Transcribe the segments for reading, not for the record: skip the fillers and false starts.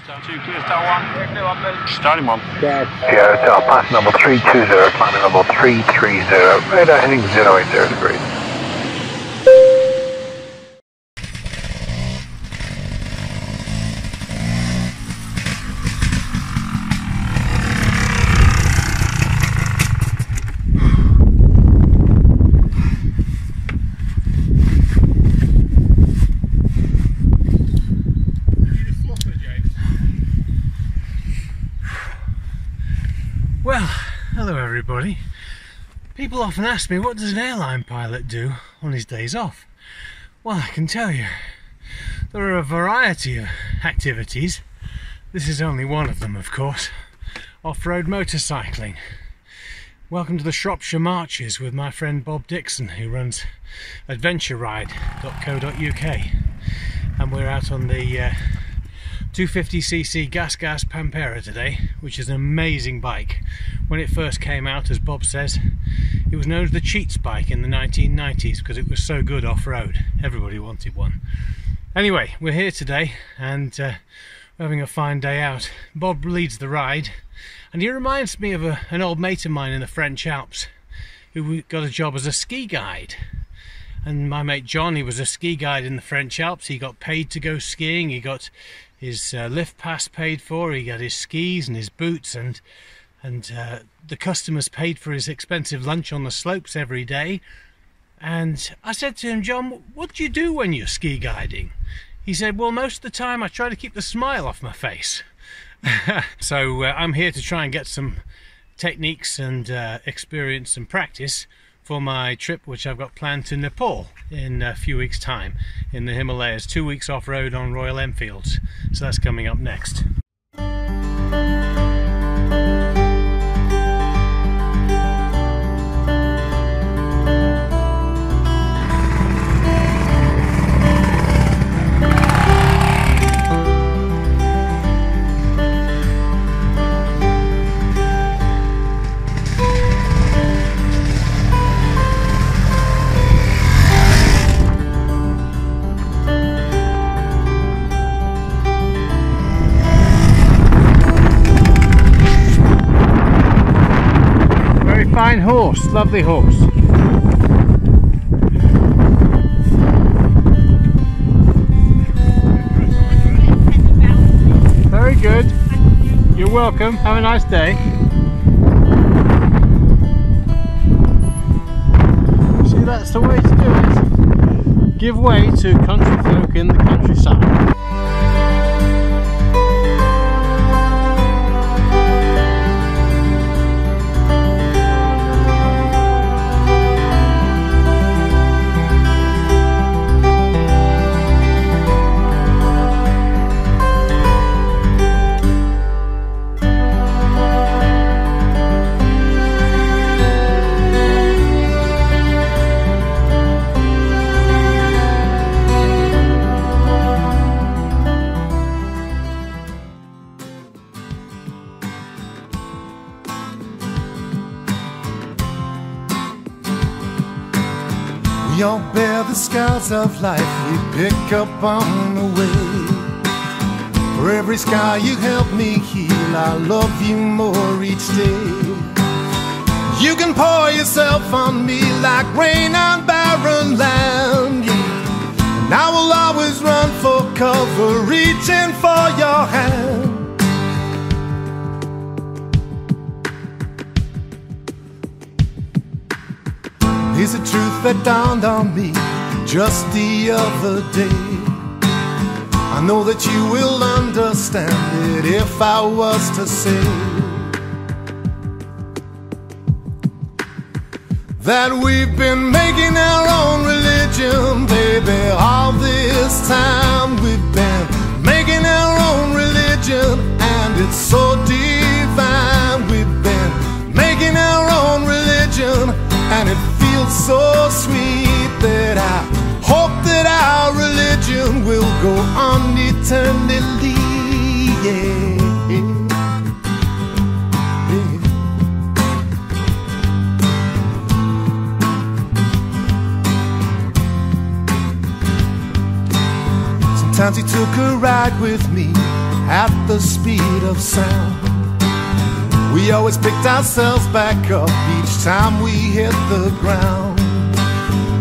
Star 2, clear Star 1. Starting 1. Sierra Hotel, pass number 320, climbing level 330, radar heading 080 degrees. Well, hello everybody. People often ask me, what does an airline pilot do on his days off? Well, I can tell you, there are a variety of activities. This is only one of them, of course. Off-road motorcycling. Welcome to the Shropshire Marches with my friend Bob Dixon, who runs adventureride.co.uk, and we're out on the 250cc Gas Pampera today, which is an amazing bike. When it first came out, as Bob says, it was known as the cheats bike in the 1990s because it was so good off-road. Everybody wanted one. Anyway, we're here today and we're having a fine day out. Bob leads the ride and he reminds me of an old mate of mine in the French Alps who got a job as a ski guide. And my mate John, he was a ski guide in the French Alps. He got paid to go skiing, he got his lift pass paid for, he got his skis and his boots, and the customers paid for his expensive lunch on the slopes every day. And I said to him, John, what do you do when you're ski guiding? He said, well, most of the time I try to keep the smile off my face. So I'm here to try and get some techniques and experience and practice for my trip, which I've got planned to Nepal in a few weeks' time in the Himalayas. 2 weeks off-road on Royal Enfields. So that's coming up next. Fine horse, lovely horse. Very good. You're welcome. Have a nice day. See, that's the way to do it. Give way to country folk in the countryside. We all bear the scars of life we pick up on the way. For every scar you help me heal, I love you more each day. You can pour yourself on me like rain on barren land, yeah. And I will always run for cover, reaching for your hand. Here's a truth that dawned on me just the other day. I know that you will understand it if I was to say that we've been making our own religion, baby. All this time we've been making our own religion, and it's so divine. We've been making our own religion, and it feels so sweet that I hope that our religion will go on eternally, yeah. Sometimes he took a ride with me at the speed of sound. We always picked ourselves back up each time we hit the ground.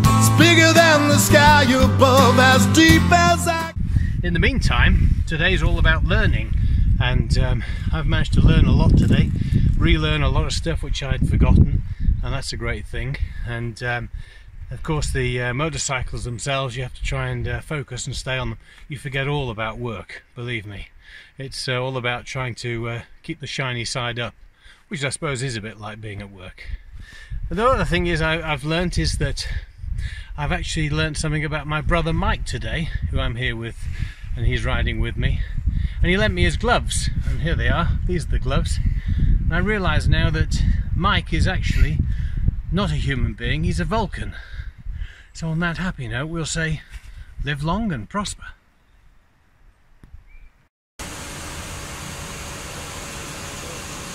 It's bigger than the sky above, as deep as I... In the meantime, today's all about learning, and I've managed to learn a lot today, relearn a lot of stuff which I'd forgotten, and that's a great thing. And of course the motorcycles themselves, you have to try and focus and stay on them. You forget all about work, believe me. It's all about trying to keep the shiny side up, which I suppose is a bit like being at work. But the other thing is I've learnt is that I've actually learnt something about my brother Mike today, who I'm here with, and he's riding with me. And he lent me his gloves, and here they are. These are the gloves. And I realise now that Mike is actually not a human being, he's a Vulcan. So on that happy note, we'll say, live long and prosper.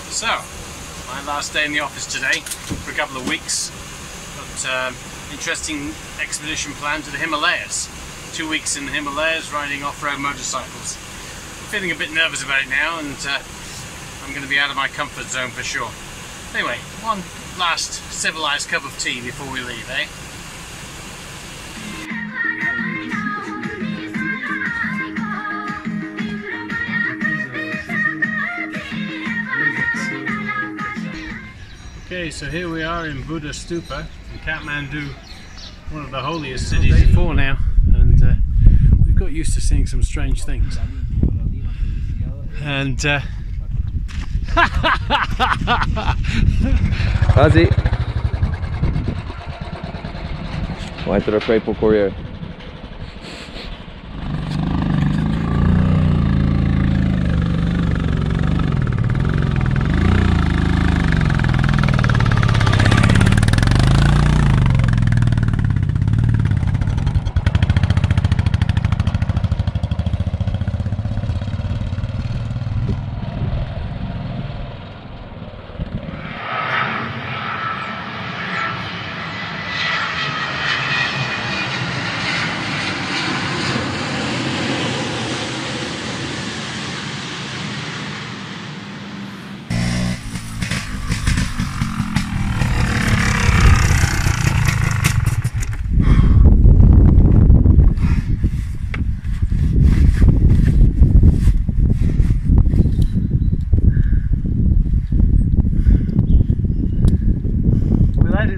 So, my last day in the office today for a couple of weeks. Got interesting expedition planned to the Himalayas. 2 weeks in the Himalayas riding off-road motorcycles. I'm feeling a bit nervous about it now, and I'm going to be out of my comfort zone for sure. Anyway, one last civilized cup of tea before we leave, eh? Okay, so here we are in Buddha Stupa in Kathmandu, one of the holiest cities. Day 4 now, and we've got used to seeing some strange things. And Ozzy, vai trocar por correr.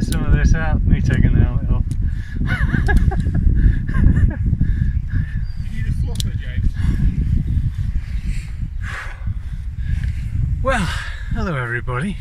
some of this out, me taking the helmet off. You need a flopper, James. Well, hello everybody.